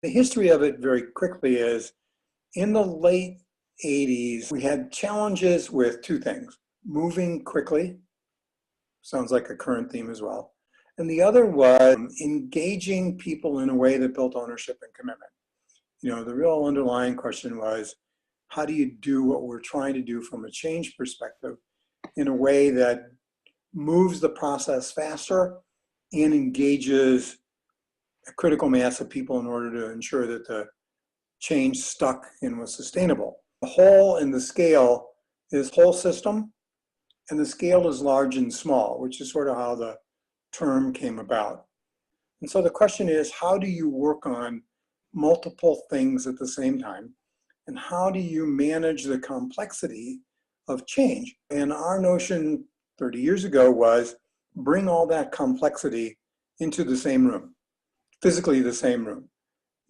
The history of it very quickly is in the late 80s, we had challenges with two things: moving quickly, sounds like a current theme as well, and the other was engaging people in a way that built ownership and commitment. You know, the real underlying question was, how do you do what we're trying to do from a change perspective in a way that moves the process faster and engages a critical mass of people in order to ensure that the change stuck and was sustainable. The whole and the scale is whole system, and the scale is large and small, which is sort of how the term came about. And so the question is, how do you work on multiple things at the same time? And how do you manage the complexity of change? And our notion 30 years ago was bring all that complexity into the same room, physically the same room.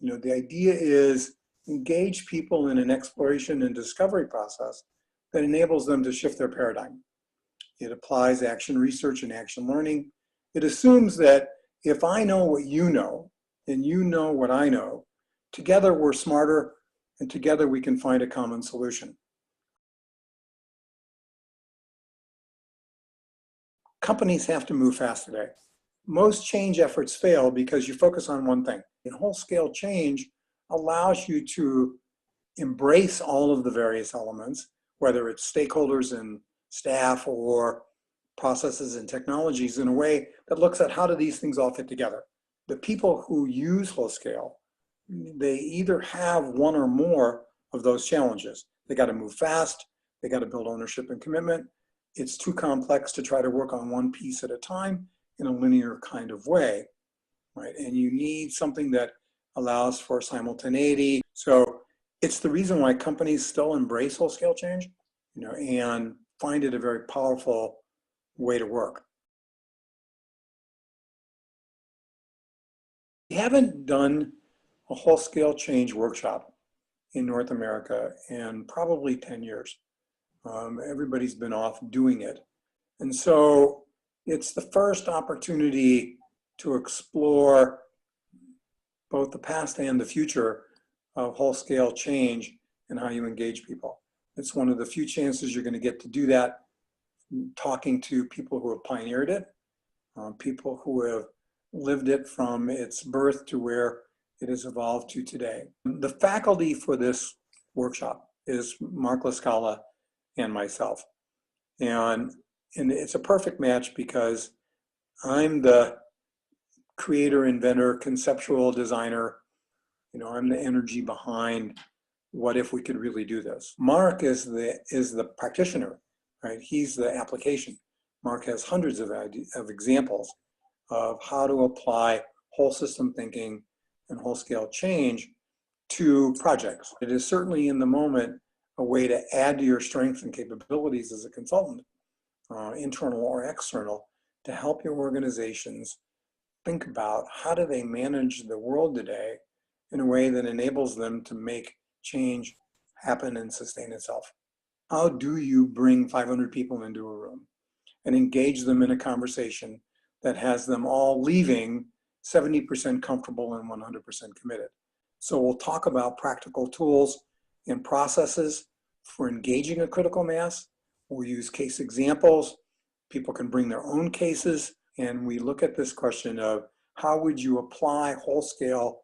You know, the idea is engage people in an exploration and discovery process that enables them to shift their paradigm. It applies action research and action learning. It assumes that if I know what you know, and you know what I know, together we're smarter, and together we can find a common solution. Companies have to move fast today. Most change efforts fail because you focus on one thing. And whole-scale change allows you to embrace all of the various elements, whether it's stakeholders and staff or processes and technologies, in a way that looks at how do these things all fit together. The people who use whole-scale, they either have one or more of those challenges. They got to move fast, they got to build ownership and commitment. It's too complex to try to work on one piece at a time in a linear kind of way, right? And you need something that allows for simultaneity. So it's the reason why companies still embrace whole-scale change, you know, and find it a very powerful way to work. We haven't done a whole-scale change workshop in North America in probably 10 years. Everybody's been off doing it. And so it's the first opportunity to explore both the past and the future of whole-scale change and how you engage people. It's one of the few chances you're going to get to do that, talking to people who have pioneered it, people who have lived it from its birth to where it has evolved to today. The faculty for this workshop is Mark LaScala and myself. And it's a perfect match because I'm the creator, inventor, conceptual designer. You know, I'm the energy behind what if we could really do this. Mark is the practitioner, right? He's the application. Mark has hundreds of examples of how to apply whole system thinking and whole-scale change to projects. It is certainly in the moment a way to add to your strengths and capabilities as a consultant, internal or external, to help your organizations think about how do they manage the world today in a way that enables them to make change happen and sustain itself. How do you bring 500 people into a room and engage them in a conversation that has them all leaving 70% comfortable and 100% committed? So we'll talk about practical tools and processes for engaging a critical mass. We'll use case examples. People can bring their own cases, and we look at this question of how would you apply whole-scale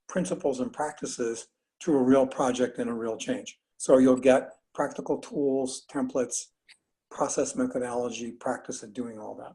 principles and practices to a real project and a real change. So you'll get practical tools, templates, process methodology, practice at doing all that.